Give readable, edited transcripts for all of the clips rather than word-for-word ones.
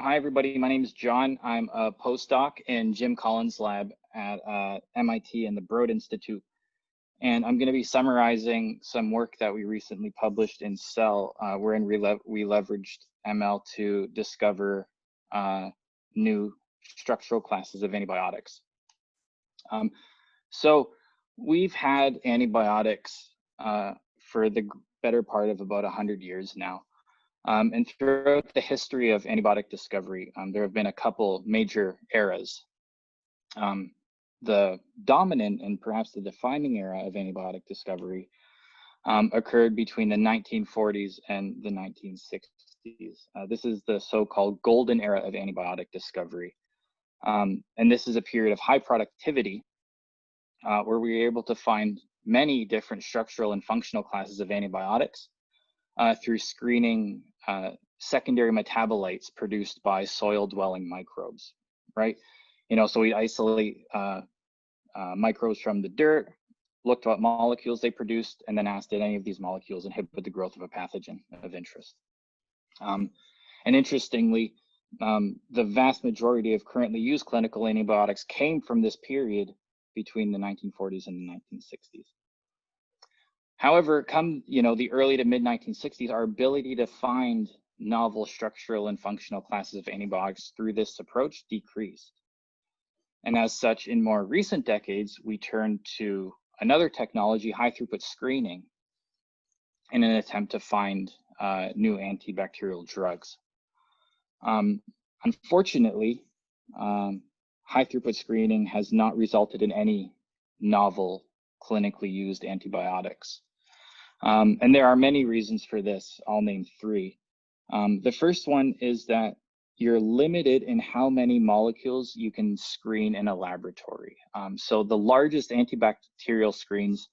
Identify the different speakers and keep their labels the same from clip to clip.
Speaker 1: Hi, everybody. My name is John. I'm a postdoc in Jim Collins' lab at MIT and the Broad Institute. And I'm going to be summarizing some work that we recently published in Cell, wherein we leveraged ML to discover new structural classes of antibiotics. So we've had antibiotics for the better part of about 100 years now. And throughout the history of antibiotic discovery, there have been a couple major eras. The dominant and perhaps the defining era of antibiotic discovery occurred between the 1940s and the 1960s. This is the so-called golden era of antibiotic discovery. And this is a period of high productivity where we were able to find many different structural and functional classes of antibiotics through screening secondary metabolites produced by soil-dwelling microbes, right? So we isolate microbes from the dirt, looked at what molecules they produced, and then asked did any of these molecules inhibit the growth of a pathogen of interest. And interestingly, the vast majority of currently used clinical antibiotics came from this period between the 1940s and the 1960s. However, come the early to mid 1960s, our ability to find novel structural and functional classes of antibiotics through this approach decreased. And as such, in more recent decades, we turned to another technology, high throughput screening, in an attempt to find new antibacterial drugs. Unfortunately, high throughput screening has not resulted in any novel clinically used antibiotics. And there are many reasons for this. I'll name three. The first one is that you're limited in how many molecules you can screen in a laboratory. So the largest antibacterial screens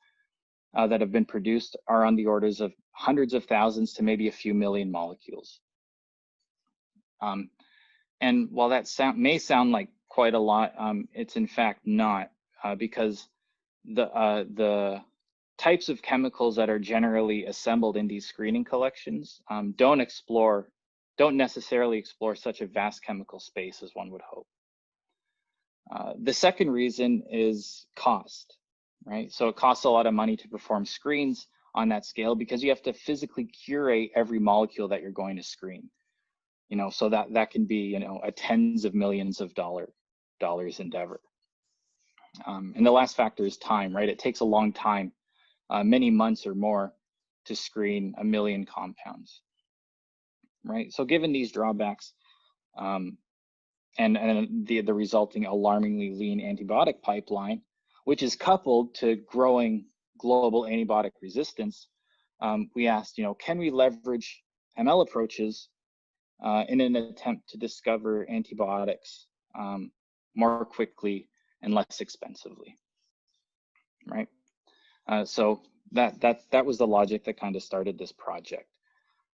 Speaker 1: that have been produced are on the orders of hundreds of thousands to maybe a few million molecules. And while that may sound like quite a lot, it's in fact not, because the types of chemicals that are generally assembled in these screening collections don't necessarily explore such a vast chemical space as one would hope. The second reason is cost, right? So it costs a lot of money to perform screens on that scale because you have to physically curate every molecule that you're going to screen. So that can be a tens of millions of dollars endeavor. And the last factor is time, right? It takes a long time, many months or more, to screen 1 million compounds, right? So given these drawbacks and the resulting alarmingly lean antibiotic pipeline, which is coupled to growing global antibiotic resistance, we asked, can we leverage ML approaches in an attempt to discover antibiotics more quickly and less expensively, right? So that was the logic that kind of started this project,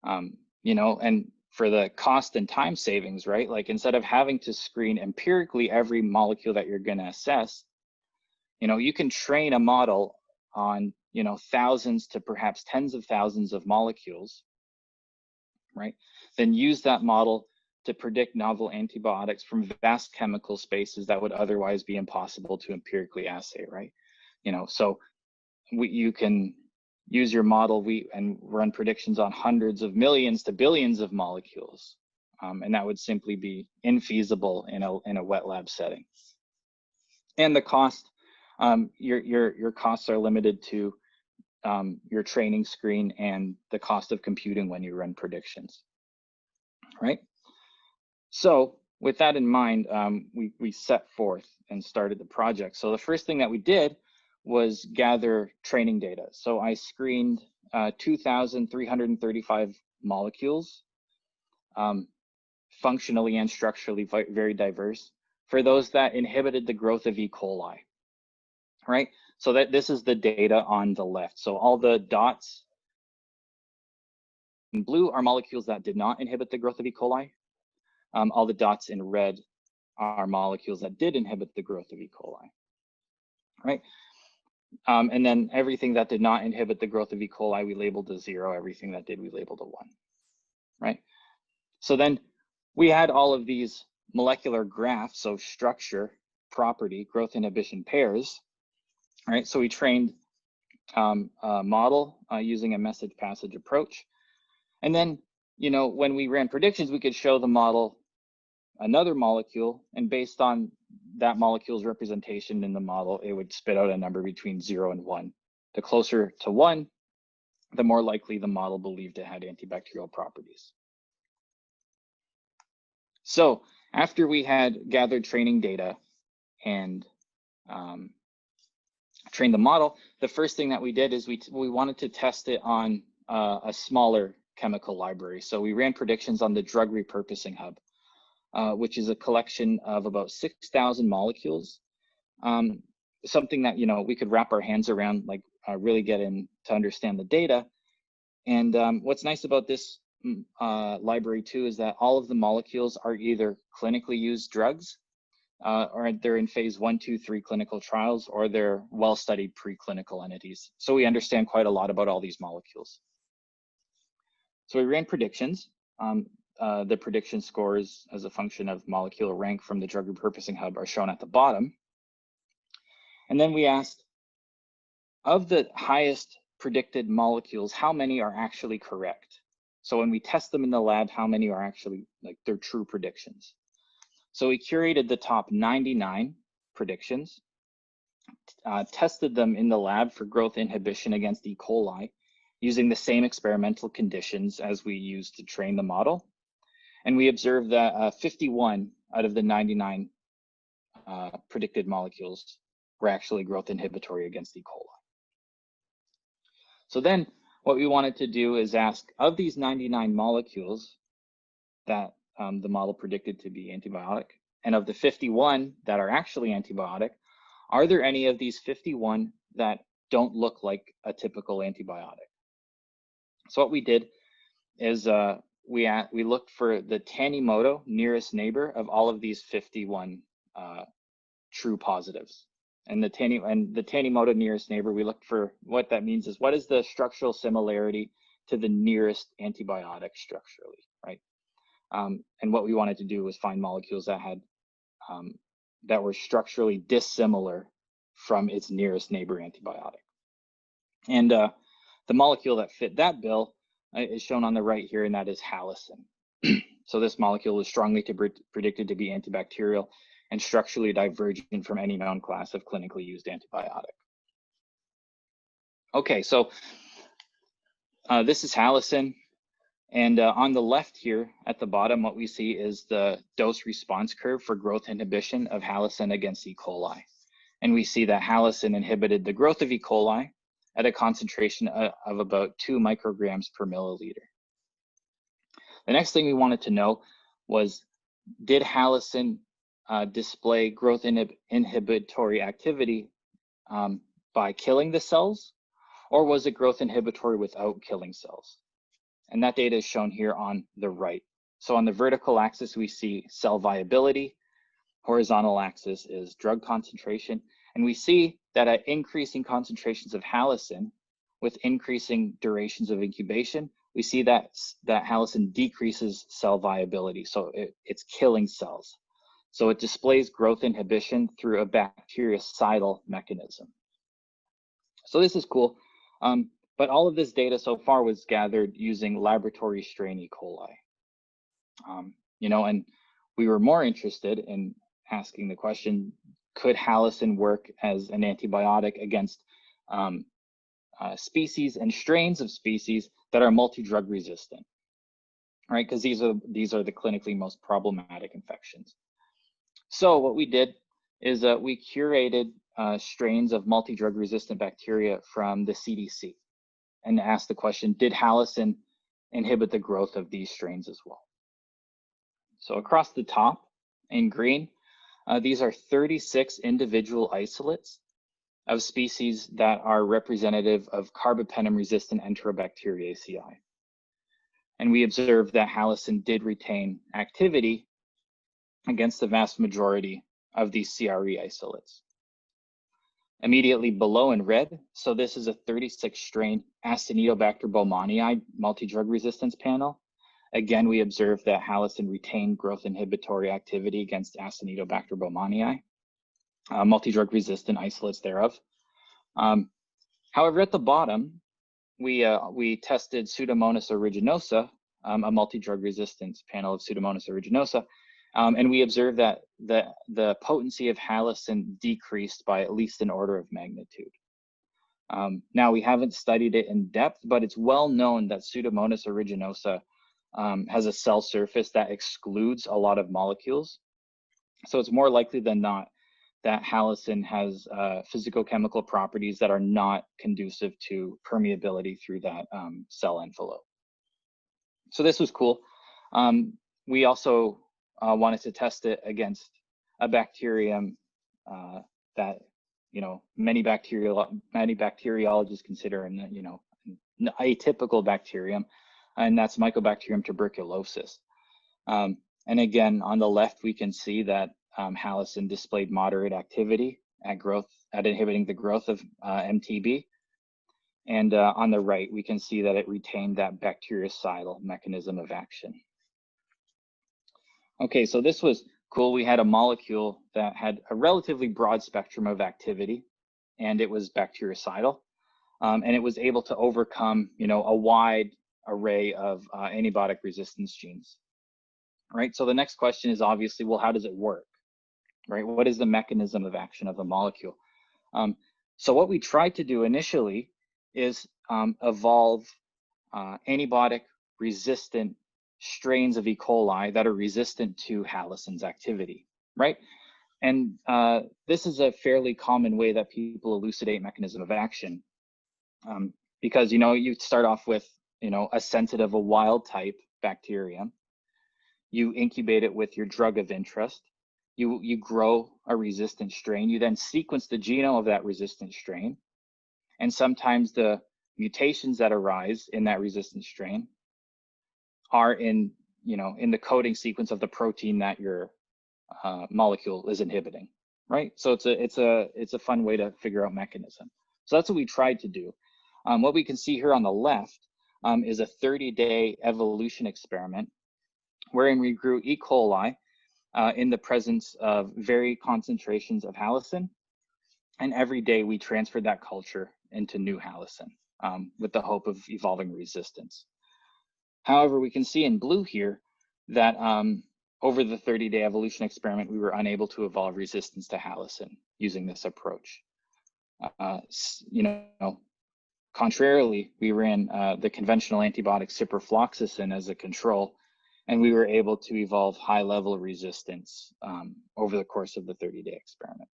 Speaker 1: and for the cost and time savings, right? Like instead of having to screen empirically every molecule that you're going to assess, you can train a model on, thousands to perhaps tens of thousands of molecules, right? Then use that model to predict novel antibiotics from vast chemical spaces that would otherwise be impossible to empirically assay, right? So you can use your model and run predictions on hundreds of millions to billions of molecules, and that would simply be infeasible in a wet lab setting. And the cost, your costs are limited to your training screen and the cost of computing when you run predictions, right? So with that in mind, we set forth and started the project. So the first thing that we did was gather training data. So I screened 2,335 molecules, functionally and structurally very diverse, for those that inhibited the growth of E. coli, right? So this is the data on the left. So all the dots in blue are molecules that did not inhibit the growth of E. coli. All the dots in red are molecules that did inhibit the growth of E. coli, right? And then everything that did not inhibit the growth of E. coli, we labeled a 0. Everything that did, we labeled a 1, right? So then we had all of these molecular graphs, so structure, property, growth inhibition pairs, right? So we trained a model using a message passage approach. And then, you know, when we ran predictions, we could show the model another molecule, and based on that molecule's representation in the model, it would spit out a number between 0 and 1. The closer to 1, the more likely the model believed it had antibacterial properties. So after we had gathered training data and trained the model, the first thing that we did is we wanted to test it on a smaller chemical library. So we ran predictions on the drug repurposing hub, which is a collection of about 6,000 molecules. Something that, you know, we could wrap our hands around, like really get in to understand the data. And what's nice about this library too is that all of the molecules are either clinically used drugs, or they're in phase 1, 2, 3 clinical trials, or they're well-studied preclinical entities. So we understand quite a lot about all these molecules. So we ran predictions. The prediction scores as a function of molecular rank from the drug repurposing hub are shown at the bottom. And then we asked, of the highest predicted molecules, how many are actually correct? So when we test them in the lab, how many are actually like their true predictions? So we curated the top 99 predictions, tested them in the lab for growth inhibition against E. coli, using the same experimental conditions as we used to train the model. And we observed that 51 out of the 99 predicted molecules were actually growth inhibitory against E. coli. So then what we wanted to do is ask, of these 99 molecules that the model predicted to be antibiotic, and of the 51 that are actually antibiotic, are there any of these 51 that don't look like a typical antibiotic? So what we did is we looked for the Tanimoto nearest neighbor of all of these 51 true positives. And the Tanimoto nearest neighbor, we looked for what that means is what is the structural similarity to the nearest antibiotic structurally, right? And what we wanted to do was find molecules that had that were structurally dissimilar from its nearest neighbor antibiotic. And the molecule that fit that bill is shown on the right here, and that is Halicin. So this molecule is strongly predicted to be antibacterial and structurally divergent from any known class of clinically used antibiotic. Okay, so this is Halicin. And on the left here at the bottom, what we see is the dose response curve for growth inhibition of Halicin against E. coli. And we see that Halicin inhibited the growth of E. coli at a concentration of about 2 micrograms per milliliter. The next thing we wanted to know was, did Halicin display growth inhibitory activity by killing the cells, or was it growth inhibitory without killing cells? And that data is shown here on the right. So on the vertical axis, we see cell viability. Horizontal axis is drug concentration. And we see that at increasing concentrations of Halicin with increasing durations of incubation, we see that Halicin decreases cell viability. So it's killing cells. So it displays growth inhibition through a bactericidal mechanism. So this is cool. But all of this data so far was gathered using laboratory strain E. coli. You know, and we were more interested in asking the question, could Halicin work as an antibiotic against species and strains of species that are multi-drug resistant, right? Because these are the clinically most problematic infections. So what we did is we curated strains of multi-drug resistant bacteria from the CDC and asked the question, did Halicin inhibit the growth of these strains as well? So across the top in green, these are 36 individual isolates of species that are representative of carbapenem-resistant Enterobacteriaceae. And we observed that Halicin did retain activity against the vast majority of these CRE isolates. Immediately below in red, so this is a 36 strain Acinetobacter baumannii multi-drug resistance panel. Again, we observed that Halicin retained growth inhibitory activity against Acinetobacter baumannii, multi-drug resistant isolates thereof. However, at the bottom, we tested Pseudomonas aeruginosa, a multi-drug resistance panel of Pseudomonas aeruginosa, and we observed that the potency of Halicin decreased by at least an order of magnitude. Now, we haven't studied it in depth, but it's well known that Pseudomonas aeruginosa has a cell surface that excludes a lot of molecules. So it's more likely than not that Halicin has physicochemical properties that are not conducive to permeability through that cell envelope. So this was cool. We also wanted to test it against a bacterium that many bacteriologists consider an atypical bacterium, and that's Mycobacterium tuberculosis. And again, on the left, we can see that Halicin displayed moderate activity at inhibiting the growth of MTB. And on the right, we can see that it retained that bactericidal mechanism of action. Okay, so this was cool. We had a molecule that had a relatively broad spectrum of activity, and it was bactericidal, and it was able to overcome, a wide array of antibiotic resistance genes. Right. So the next question is obviously, well, how does it work? Right. What is the mechanism of action of the molecule? So what we tried to do initially is evolve antibiotic resistant strains of E. coli that are resistant to Halicin's activity, right? And this is a fairly common way that people elucidate mechanism of action, because you start off with a sensitive, a wild type bacterium. You incubate it with your drug of interest. You grow a resistant strain. You then sequence the genome of that resistant strain, and sometimes the mutations that arise in that resistant strain are in the coding sequence of the protein that your molecule is inhibiting, right? So it's a fun way to figure out mechanism. So that's what we tried to do. What we can see here on the left is a 30-day evolution experiment wherein we grew E. coli in the presence of varied concentrations of Halicin, and every day we transferred that culture into new Halicin with the hope of evolving resistance. However, we can see in blue here that over the 30-day evolution experiment, we were unable to evolve resistance to Halicin using this approach. Contrarily, we ran the conventional antibiotic ciprofloxacin as a control, and we were able to evolve high-level resistance over the course of the 30-day experiment.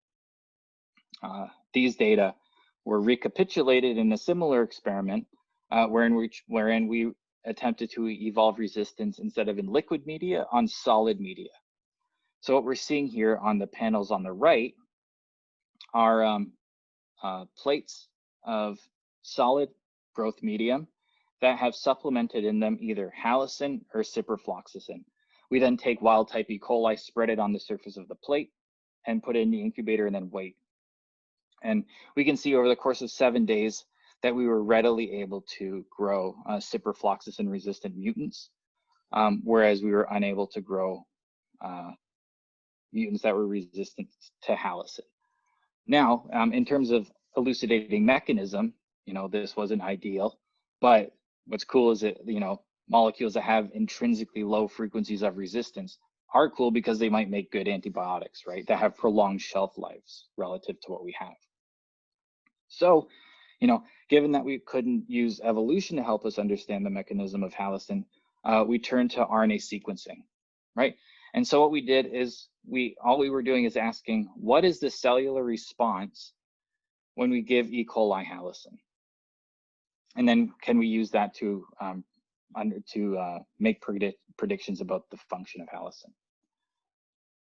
Speaker 1: These data were recapitulated in a similar experiment wherein we attempted to evolve resistance instead of in liquid media on solid media. So what we're seeing here on the panels on the right are plates of solid growth medium that have supplemented in them either Halicin or ciprofloxacin. We then take wild type E. coli, spread it on the surface of the plate, and put it in the incubator and then wait. And we can see over the course of 7 days that we were readily able to grow ciprofloxacin resistant mutants, whereas we were unable to grow mutants that were resistant to Halicin. Now, in terms of elucidating mechanism, this wasn't ideal, but what's cool is that, molecules that have intrinsically low frequencies of resistance are cool because they might make good antibiotics, right? That have prolonged shelf lives relative to what we have. So, given that we couldn't use evolution to help us understand the mechanism of Halicin, we turned to RNA sequencing, right? And so what we did is all we were doing is asking, what is the cellular response when we give E. coli Halicin? And then can we use that to make predictions about the function of Halicin?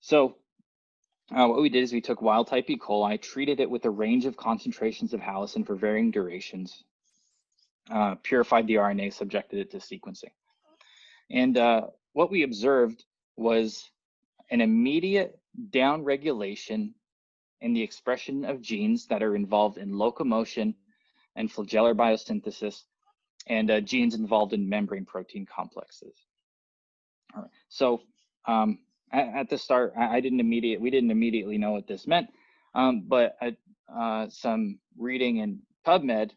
Speaker 1: So what we did is we took wild type E. coli, treated it with a range of concentrations of Halicin for varying durations, purified the RNA, subjected it to sequencing. And what we observed was an immediate downregulation in the expression of genes that are involved in locomotion and flagellar biosynthesis, and genes involved in membrane protein complexes. All right. So at the start, we didn't immediately know what this meant, but some reading in PubMed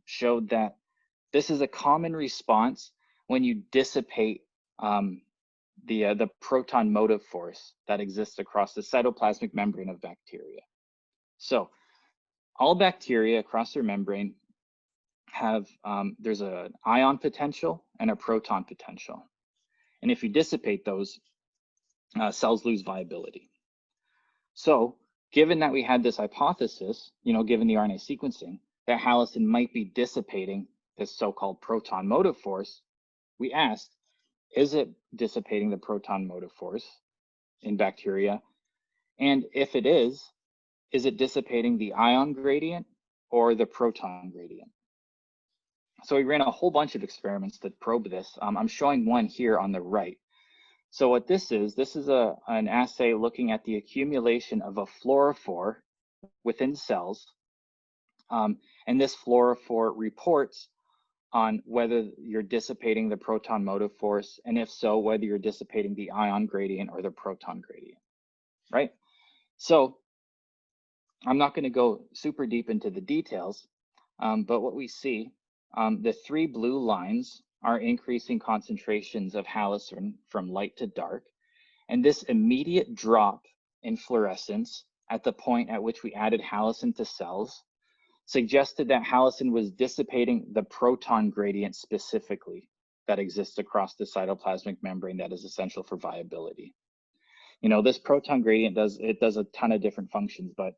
Speaker 1: showed that this is a common response when you dissipate the proton motive force that exists across the cytoplasmic membrane of bacteria. So all bacteria across their membrane have, there's an ion potential and a proton potential. And if you dissipate those, cells lose viability. So given that we had this hypothesis, given the RNA sequencing, that halicin might be dissipating this so-called proton motive force, we asked, is it dissipating the proton motive force in bacteria? And if it is it dissipating the ion gradient or the proton gradient? So we ran a whole bunch of experiments that probe this. I'm showing one here on the right. So what this is an assay looking at the accumulation of a fluorophore within cells. And this fluorophore reports on whether you're dissipating the proton motive force, and if so, whether you're dissipating the ion gradient or the proton gradient, right? So I'm not going to go super deep into the details, but what we see, the 3 blue lines are increasing concentrations of halicin from light to dark, and this immediate drop in fluorescence at the point at which we added halicin to cells suggested that halicin was dissipating the proton gradient specifically that exists across the cytoplasmic membrane that is essential for viability. This proton gradient does a ton of different functions, but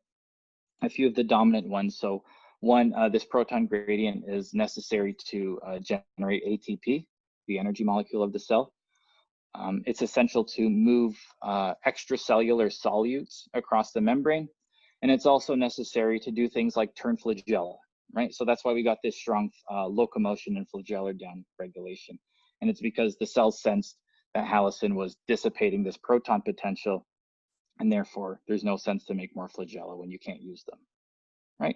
Speaker 1: a few of the dominant ones. So one, this proton gradient is necessary to generate ATP, the energy molecule of the cell. It's essential to move extracellular solutes across the membrane. And it's also necessary to do things like turn flagella, right? So that's why we got this strong locomotion and flagellar downregulation. And it's because the cells sensed that halicin was dissipating this proton potential, and therefore there's no sense to make more flagella when you can't use them, right?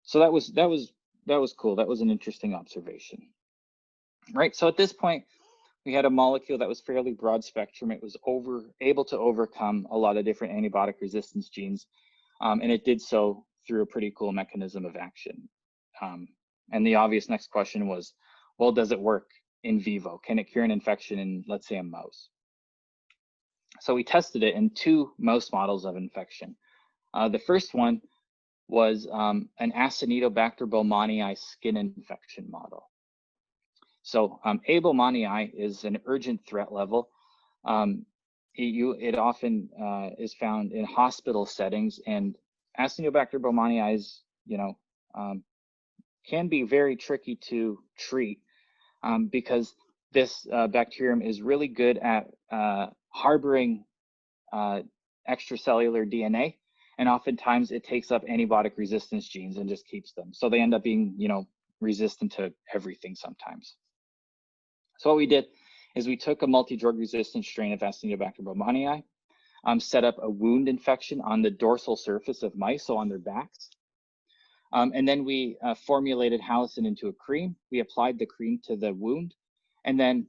Speaker 1: So that was cool. That was an interesting observation, right? So at this point, we had a molecule that was fairly broad spectrum. It was able to overcome a lot of different antibiotic resistance genes. And it did so through a pretty cool mechanism of action. And the obvious next question was, well, does it work in vivo? Can it cure an infection in, let's say, a mouse? So we tested it in 2 mouse models of infection. The first one was an Acinetobacter baumannii skin infection model. So A. baumannii is an urgent threat level. It often is found in hospital settings, and Acinetobacter baumannii is, can be very tricky to treat because this bacterium is really good at harboring extracellular DNA, and oftentimes it takes up antibiotic resistance genes and just keeps them. So they end up being, resistant to everything sometimes. So what we did is we took a multi-drug resistant strain of Acinetobacter baumannii, set up a wound infection on the dorsal surface of mice, so on their backs. And then we formulated halicin into a cream. We applied the cream to the wound and then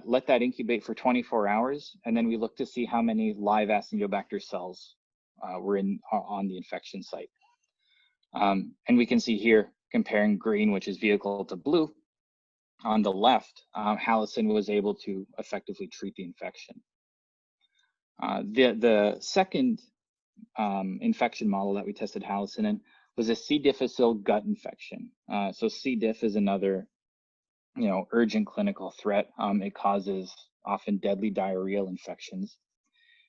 Speaker 1: let that incubate for 24 hours. And then we looked to see how many live Acinetobacter cells were on the infection site. And we can see here, comparing green, which is vehicle, to blue, on the left, halicin was able to effectively treat the infection. The second infection model that we tested halicin in was a C. difficile gut infection. So C. diff is another, urgent clinical threat. It causes often deadly diarrheal infections.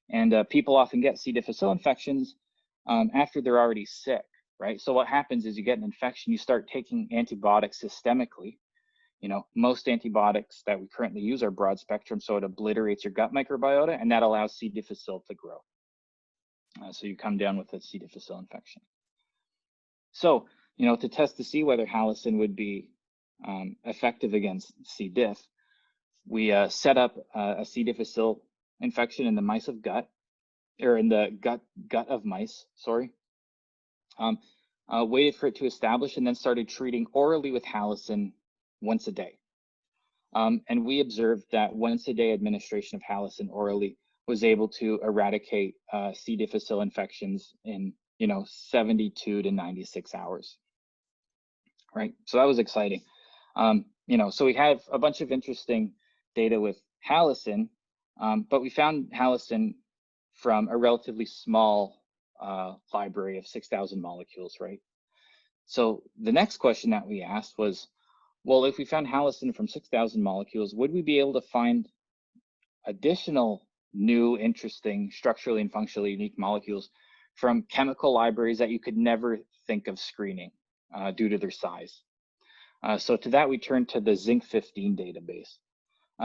Speaker 1: And people often get C. difficile infections after they're already sick, right? So what happens is you get an infection, you start taking antibiotics systemically. Most antibiotics that we currently use are broad spectrum, so it obliterates your gut microbiota, and that allows C. difficile to grow. So you come down with a C. difficile infection. So, to test to see whether halicin would be effective against C. diff, we set up a C. difficile infection in the mice of gut, or in the gut of mice, sorry. Waited for it to establish and then started treating orally with halicin once a day. And we observed that once a day administration of Halicin orally was able to eradicate C. difficile infections in 72 to 96 hours. Right, so that was exciting. So we have a bunch of interesting data with Halicin, but we found Halicin from a relatively small library of 6,000 molecules, right? So the next question that we asked was, well, if we found Halicin from 6,000 molecules, would we be able to find additional new, interesting, structurally and functionally unique molecules from chemical libraries that you could never think of screening due to their size? So to that, we turned to the Zinc 15 database.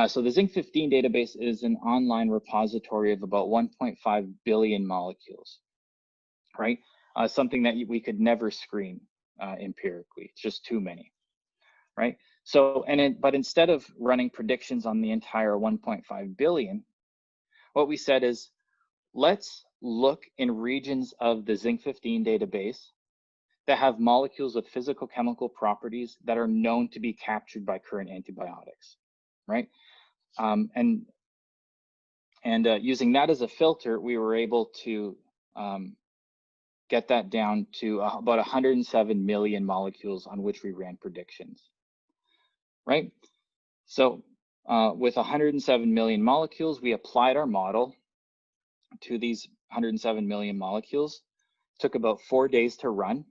Speaker 1: So the Zinc 15 database is an online repository of about 1.5 billion molecules, right? Something that we could never screen empirically. It's just too many, right? So, but instead of running predictions on the entire 1.5 billion, what we said is, let's look in regions of the Zinc 15 database that have molecules with physical chemical properties that are known to be captured by current antibiotics, right? Using that as a filter, we were able to get that down to about 107 million molecules on which we ran predictions, right? So with 107 million molecules, we applied our model to these 107 million molecules. It took about 4 days to run.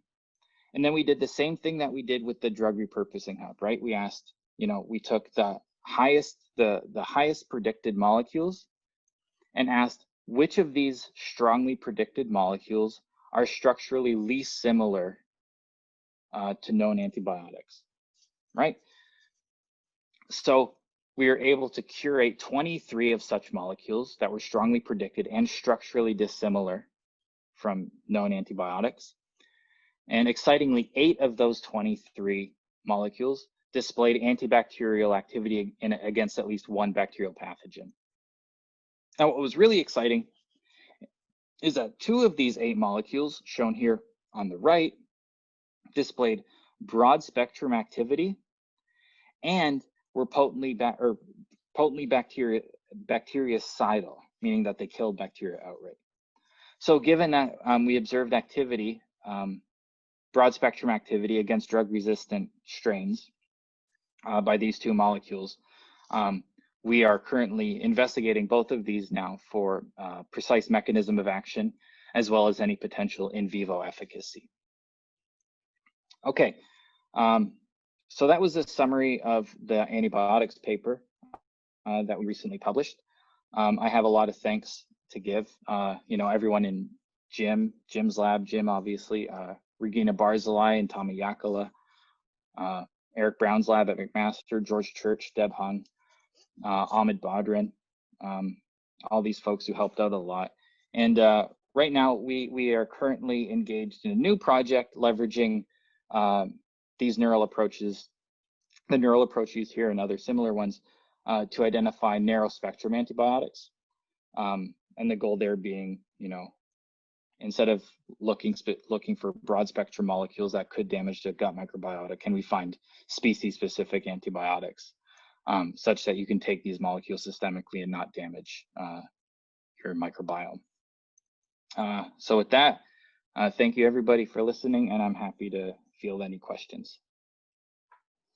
Speaker 1: And then we did the same thing that we did with the drug repurposing hub, right? We asked, we took the highest predicted molecules and asked which of these strongly predicted molecules are structurally least similar to known antibiotics, right? So we were able to curate 23 of such molecules that were strongly predicted and structurally dissimilar from known antibiotics. And excitingly, 8 of those 23 molecules displayed antibacterial activity against at least one bacterial pathogen. Now, what was really exciting is that 2 of these 8 molecules, shown here on the right, displayed broad spectrum activity and were potently bactericidal, meaning that they killed bacteria outright. So given that we observed activity, broad spectrum activity against drug-resistant strains by these 2 molecules, we are currently investigating both of these now for precise mechanism of action, as well as any potential in vivo efficacy. Okay, so that was a summary of the antibiotics paper that we recently published. I have a lot of thanks to give, everyone in Jim's lab, Jim obviously, Regina Barzilai and Tommy Yakala, Eric Brown's lab at McMaster, George Church, Deb Hung, Ahmed Badran, all these folks who helped out a lot. And right now we are currently engaged in a new project leveraging these neural approaches, the neural approach used here and other similar ones, to identify narrow spectrum antibiotics. And the goal there being, instead of looking for broad spectrum molecules that could damage the gut microbiota, can we find species specific antibiotics such that you can take these molecules systemically and not damage your microbiome. So with that, thank you everybody for listening, and I'm happy to field any questions.